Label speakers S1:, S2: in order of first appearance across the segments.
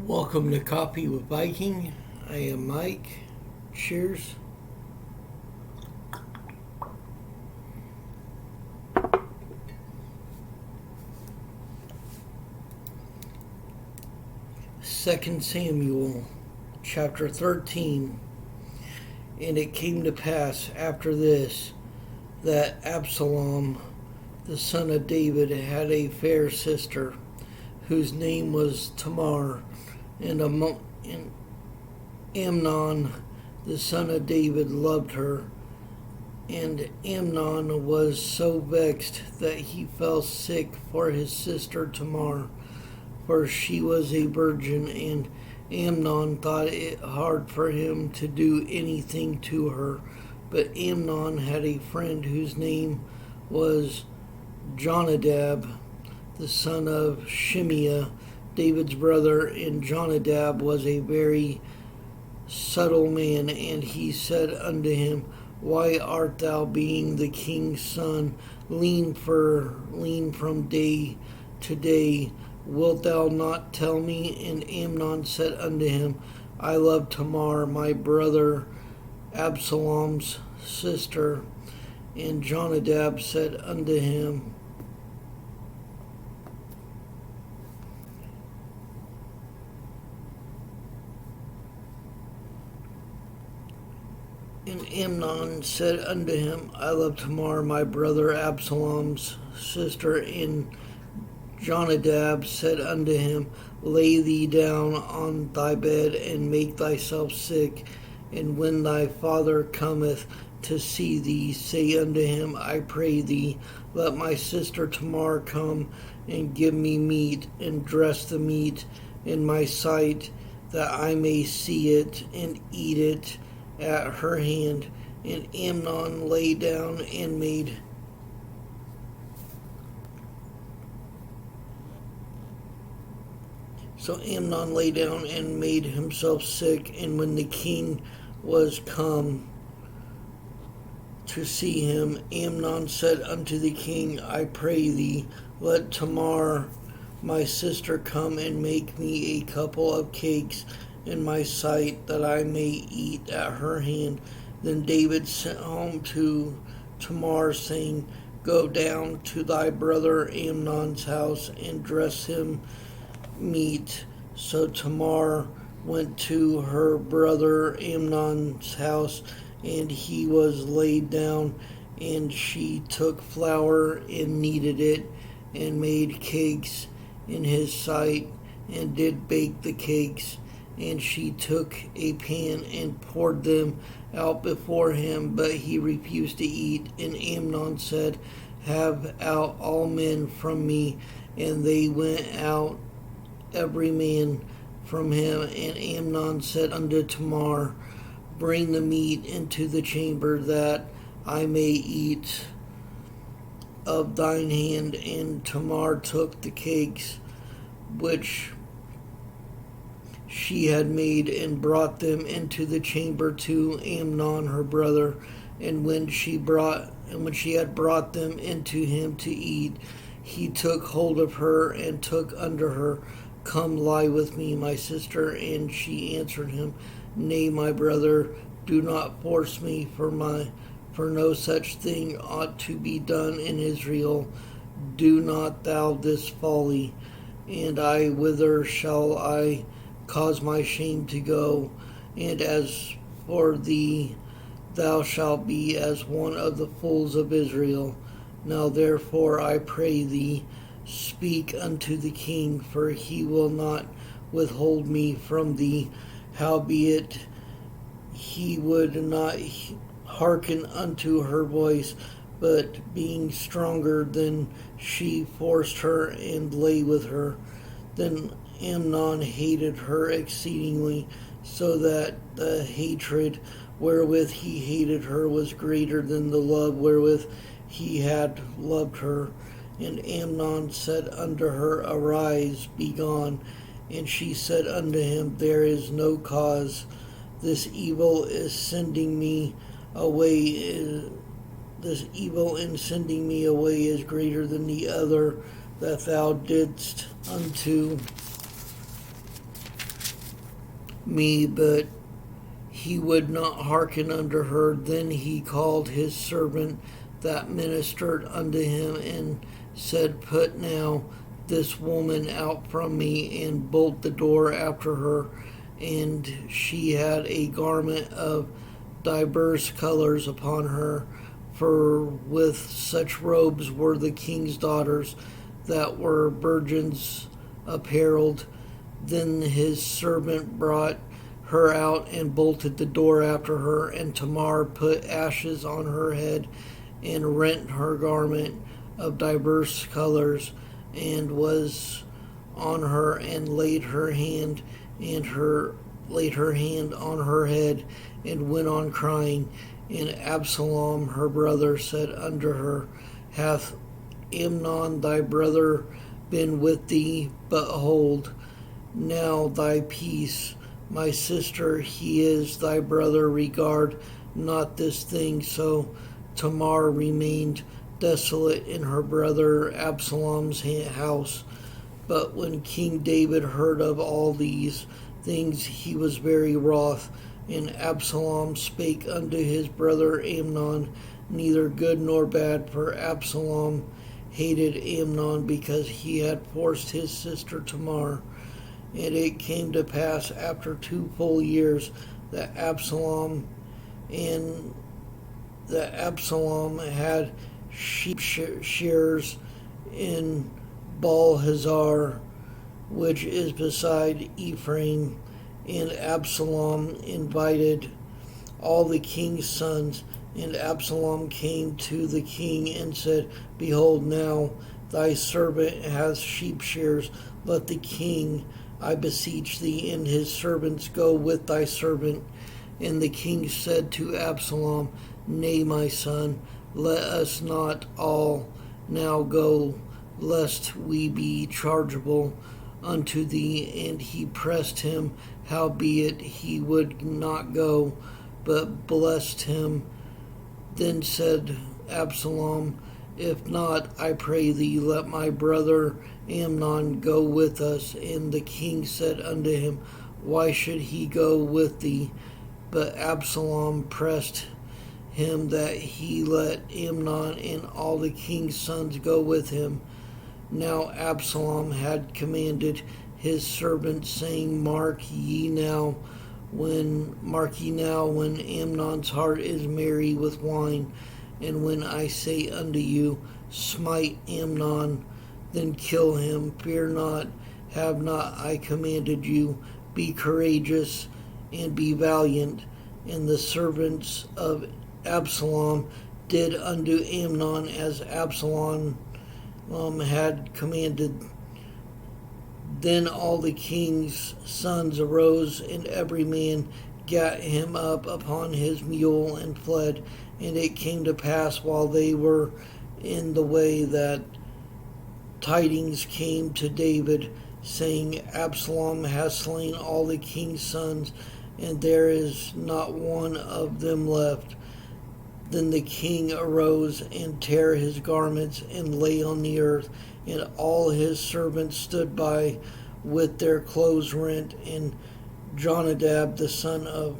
S1: Welcome to Coffee with Viking. I am Mike. Cheers. Second Samuel, chapter 13. And it came to pass after this that Absalom, the son of David, had a fair sister, whose name was Tamar, and Amnon, the son of David, loved her. And Amnon was so vexed that he fell sick for his sister Tamar, for she was a virgin, and Amnon thought it hard for him to do anything to her. But Amnon had a friend whose name was Jonadab, the son of Shimeah, David's brother, and Jonadab was a very subtle man, and he said unto him, Why art thou, being the king's son, lean from day to day? Wilt thou not tell me? And Amnon said unto him, I love Tamar, my brother Absalom's sister. And Jonadab said unto him, And Amnon said unto him, I love Tamar, my brother Absalom's sister. And Jonadab said unto him, Lay thee down on thy bed, and make thyself sick. And when thy father cometh to see thee, say unto him, I pray thee, let my sister Tamar come and give me meat, and dress the meat in my sight, that I may see it and eat it at her hand. And Amnon lay down and made So Amnon lay down and made himself sick. And when the king was come to see him, Amnon said unto the king, I pray thee, let Tamar my sister come and make me a couple of cakes in my sight, that I may eat at her hand. Then David sent home to Tamar, saying, Go down to thy brother Amnon's house and dress him meat. So Tamar went to her brother Amnon's house, and he was laid down, and she took flour and kneaded it, and made cakes in his sight, and did bake the cakes. And she took a pan and poured them out before him, but he refused to eat. And Amnon said, Have out all men from me. And they went out every man from him. And Amnon said unto Tamar, Bring the meat into the chamber, that I may eat of thine hand. And Tamar took the cakes which she had made, and brought them into the chamber to Amnon her brother. And when she had brought them into him to eat, he took hold of her, and took unto her, Come lie with me, my sister. And she answered him, Nay, my brother, do not force me, for no such thing ought to be done in Israel. Do not thou this folly. And whither shall I cause my shame to go? And as for thee, thou shalt be as one of the fools of Israel. Now therefore I pray thee, speak unto the king, for he will not withhold me from thee. Howbeit he would not hearken unto her voice, but being stronger than she, forced her and lay with her. Then Amnon hated her exceedingly, so that the hatred wherewith he hated her was greater than the love wherewith he had loved her. And Amnon said unto her, Arise, be gone. And she said unto him, There is no cause. This evil in sending me away is greater than the other that thou didst unto me, but he would not hearken unto her. Then he called his servant that ministered unto him, and said, Put now this woman out from me, and bolt the door after her. And she had a garment of divers colors upon her, for with such robes were the king's daughters that were virgins apparelled. Then his servant brought her out and bolted the door after her. And Tamar put ashes on her head, and rent her garment of diverse colors, and was on her, and laid her hand on her head, and went on crying. And Absalom her brother said unto her, Hath Amnon thy brother been with thee? But hold now thy peace, my sister, he is thy brother, regard not this thing. So Tamar remained desolate in her brother Absalom's house. But when King David heard of all these things, he was very wroth. And Absalom spake unto his brother Amnon neither good nor bad, for Absalom hated Amnon, because he had forced his sister Tamar. And it came to pass after 2 full years that Absalom had sheep shearers in Baal-hazar, which is beside Ephraim. And Absalom invited all the king's sons. And Absalom came to the king and said, Behold, now thy servant hath sheep shears. Let the king, I beseech thee, and his servants go with thy servant. And the king said to Absalom, Nay, my son, let us not all now go, lest we be chargeable unto thee. And he pressed him, howbeit he would not go, but blessed him. Then said Absalom, If not, I pray thee, let my brother Amnon go with us. And the king said unto him, Why should he go with thee? But Absalom pressed him that he let Amnon and all the king's sons go with him. Now Absalom had commanded his servants, saying, Mark ye now when Amnon's heart is merry with wine, and when I say unto you, Smite Amnon, then kill him. Fear not, have not I commanded you? Be courageous and be valiant. And the servants of Absalom did unto Amnon as Absalom had commanded. Then all the king's sons arose, and every man gat him up upon his mule and fled. And it came to pass, while they were in the way, that tidings came to David, saying, Absalom hath slain all the king's sons, and there is not one of them left. Then the king arose and tare his garments, and lay on the earth. And all his servants stood by with their clothes rent. And Jonadab the son of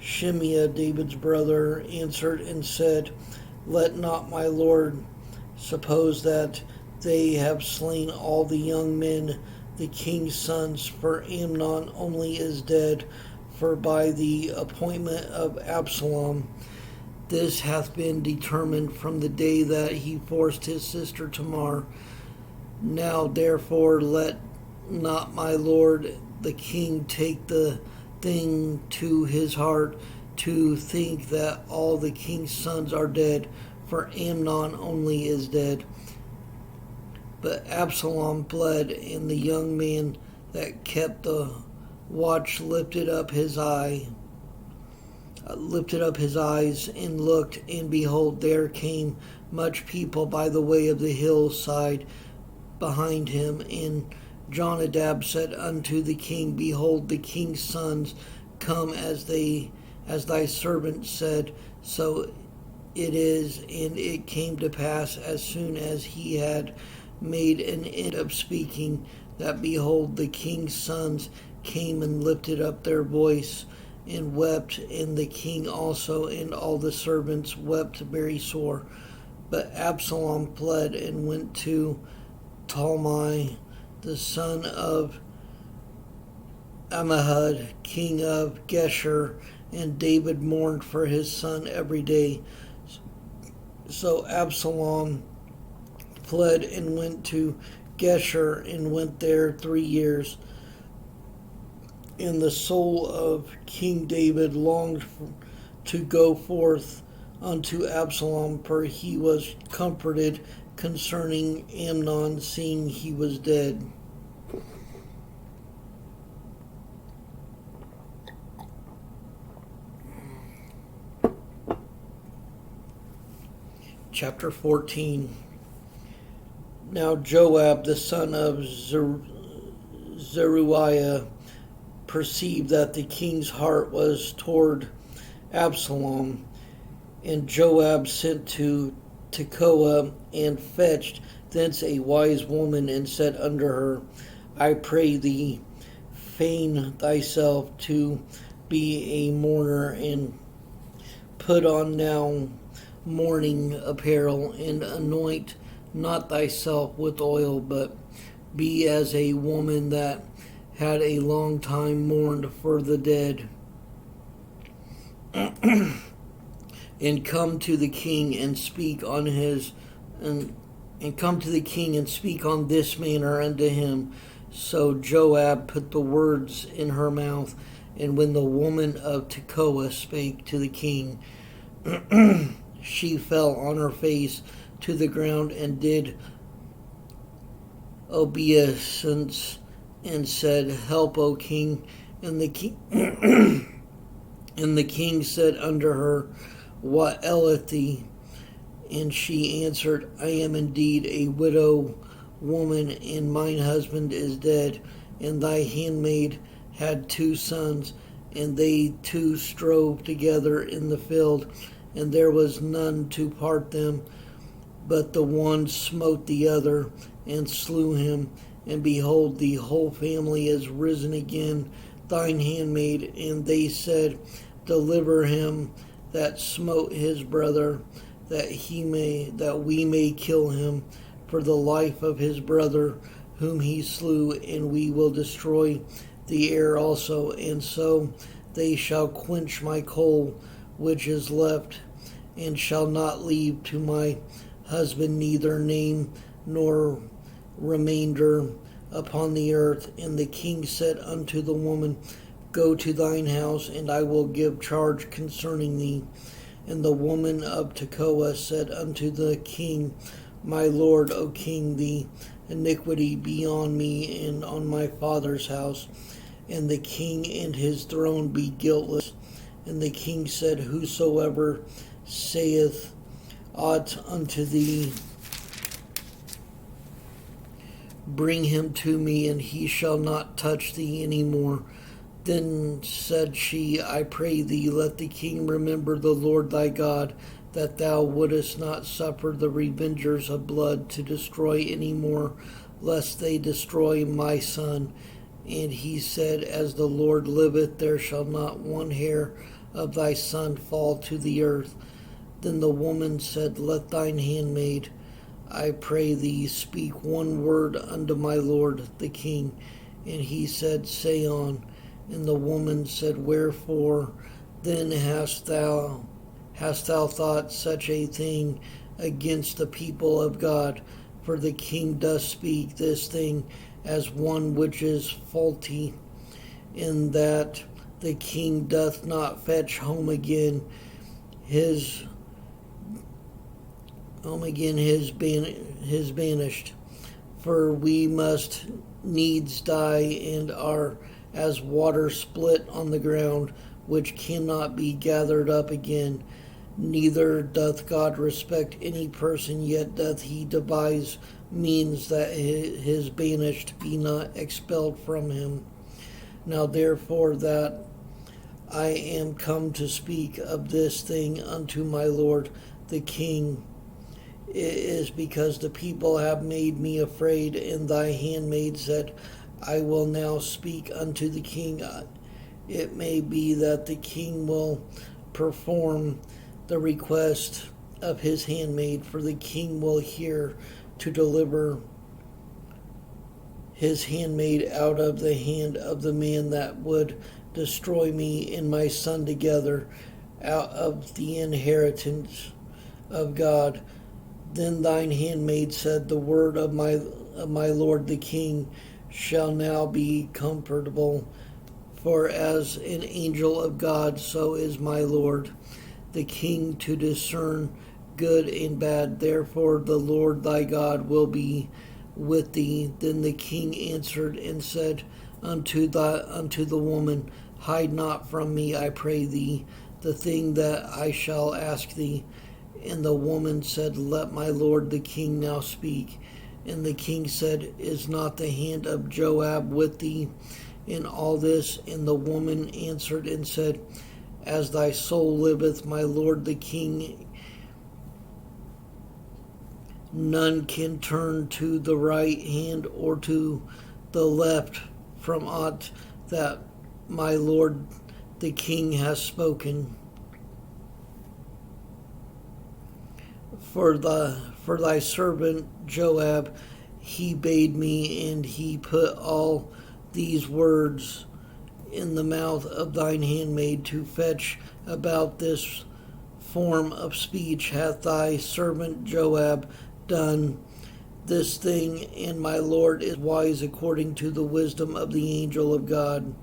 S1: Shimeah, David's brother, answered and said, Let not my lord suppose that they have slain all the young men, the king's sons, for Amnon only is dead. For by the appointment of Absalom, this hath been determined from the day that he forced his sister Tamar. Now therefore let not my lord the king take the thing to his heart, to think that all the king's sons are dead, for Amnon only is dead. But Absalom fled, and the young man that kept the watch lifted up his eyes, and looked, and behold, there came much people by the way of the hillside behind him. And Jonadab said unto the king, Behold, the king's sons come as thy servant said. So it is. And it came to pass, as soon as he had made an end of speaking, that behold, the king's sons came and lifted up their voice and wept, and the king also and all the servants wept very sore. But Absalom fled and went to Talmai, the son of Ammihud, king of Geshur, and David mourned for his son every day. So Absalom fled and went to Geshur and went there 3 years. And the soul of King David longed to go forth unto Absalom, for he was comforted concerning Amnon, seeing he was dead. Chapter 14. Now Joab, the son of Zeruiah, perceived that the king's heart was toward Absalom. And Joab sent to Tekoa and fetched thence a wise woman and said unto her, I pray thee, feign thyself to be a mourner, and put on now mourning apparel, and anoint not thyself with oil, but be as a woman that had a long time mourned for the dead. And come to the king and speak on his and come to the king and speak on this manner unto him. So Joab put the words in her mouth, and when the woman of Tekoa spake to the king, she fell on her face to the ground and did obeisance and said, Help, O king. And the king and the king said unto her, What aileth thee? And she answered, I am indeed a widow woman, and mine husband is dead, and thy handmaid had 2 sons, and they 2 strove together in the field, and there was none to part them, but the one smote the other, and slew him. And behold, the whole family is risen again, thine handmaid. And they said, Deliver him that smote his brother, that we may kill him for the life of his brother whom he slew, and we will destroy the heir also. And so they shall quench my coal which is left, and shall not leave to my husband neither name nor remainder upon the earth. And the king said unto the woman, Go to thine house, and I will give charge concerning thee. And the woman of Tekoa said unto the king, My lord, O king, the iniquity be on me and on my father's house, and the king and his throne be guiltless. And the king said, Whosoever saith aught unto thee, bring him to me, and he shall not touch thee any more. Then said she, I pray thee, let the king remember the Lord thy God, that thou wouldest not suffer the revengers of blood to destroy any more, lest they destroy my son. And he said, As the Lord liveth, there shall not one hair of thy son fall to the earth. Then the woman said, Let thine handmaid, I pray thee, speak one word unto my lord the king. And he said, Say on. And the woman said, Wherefore then hast thou thought such a thing against the people of God? For the king doth speak this thing as one which is faulty, in that the king doth not fetch home again his banished. For we must needs die, and are as water split on the ground, which cannot be gathered up again. Neither doth God respect any person, yet doth he devise means that his banished be not expelled from him. Now therefore that I am come to speak of this thing unto my lord the king, it is because the people have made me afraid. And thy handmaid said, I will now speak unto the king. It may be that the king will perform the request of his handmaid, for the king will hear to deliver his handmaid out of the hand of the man that would destroy me and my son together out of the inheritance of God. Then thine handmaid said, the word of my lord the king shall now be comfortable, for as an angel of God, so is my lord the king to discern good and bad. Therefore the Lord thy God will be with thee. Then the king answered and said unto the woman, hide not from me, I pray thee, the thing that I shall ask thee. And the woman said, let my lord the king now speak. And the king said, is not the hand of Joab with thee in all this? And the woman answered and said, as thy soul liveth, my lord the king, none can turn to the right hand or to the left from aught that my lord the king has spoken. For thy servant Joab, he bade me, and he put all these words in the mouth of thine handmaid to fetch about this form of speech. Hath thy servant Joab done this thing, and my lord is wise according to the wisdom of the angel of God,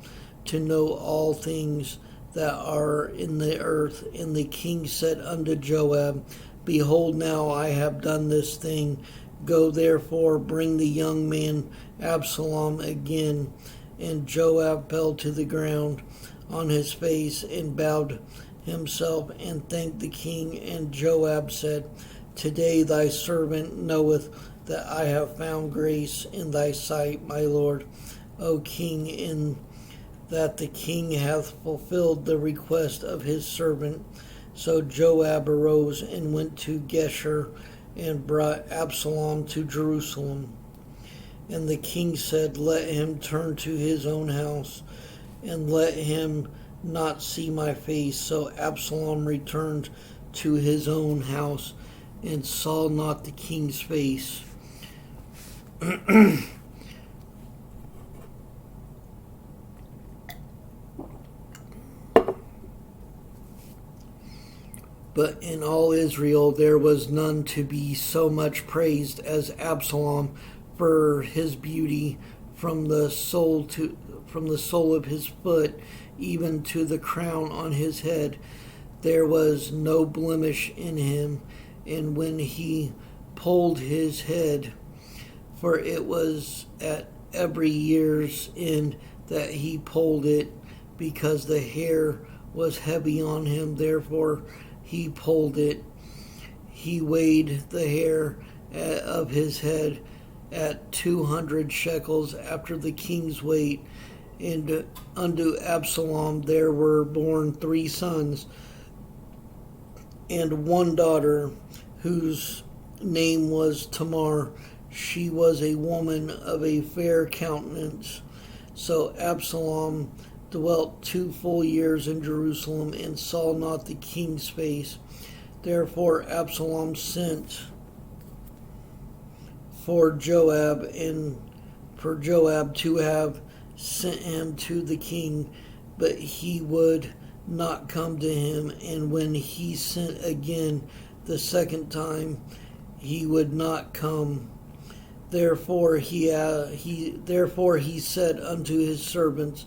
S1: to know all things that are in the earth. And the king said unto Joab, behold, now I have done this thing. Go therefore, bring the young man Absalom again. And Joab fell to the ground on his face and bowed himself and thanked the king. And Joab said, today thy servant knoweth that I have found grace in thy sight, my lord, O king, in that the king hath fulfilled the request of his servant. So Joab arose and went to Geshur and brought Absalom to Jerusalem. And the king said, let him turn to his own house, and let him not see my face. So Absalom returned to his own house, and saw not the king's face. But in all Israel there was none to be so much praised as Absalom for his beauty, from the sole of his foot even to the crown on his head. There was no blemish in him. And when he pulled his head, for it was at every year's end that he pulled it, because the hair was heavy on him, therefore he pulled it. He weighed the hair of his head at 200 shekels after the king's weight. And unto Absalom there were born 3 sons and 1 daughter, whose name was Tamar. She was a woman of a fair countenance. So Absalom dwelt 2 full years in Jerusalem, and saw not the king's face. Therefore Absalom sent for Joab, and for Joab to have sent him to the king, but he would not come to him. And when he sent again the second time, he would not come. Therefore he said unto his servants,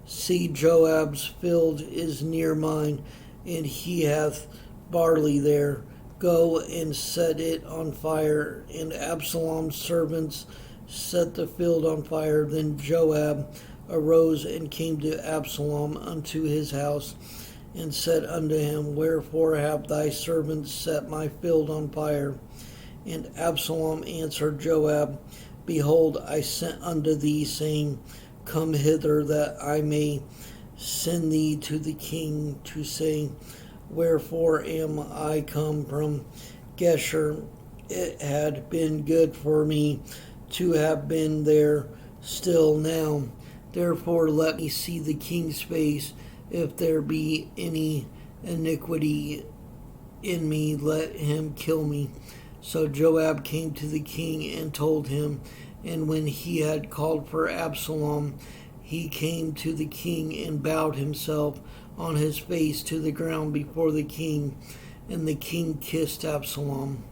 S1: see, Joab's field is near mine, and he hath barley there. Go and set it on fire. And Absalom's servants set the field on fire. Then Joab arose and came to Absalom unto his house, and said unto him, wherefore have thy servants set my field on fire? And Absalom answered Joab, behold, I sent unto thee, saying, come hither, that I may send thee to the king, to say, wherefore am I come from Geshur? It had been good for me to have been there, still now. Therefore let me see the king's face. If there be any iniquity in me, let him kill me. So Joab came to the king and told him, and when he had called for Absalom, he came to the king and bowed himself on his face to the ground before the king, and the king kissed Absalom.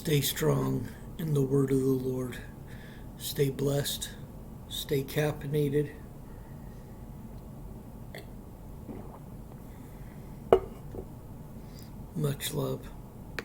S1: Stay strong in the word of the Lord. Stay blessed. Stay caffeinated. Much love.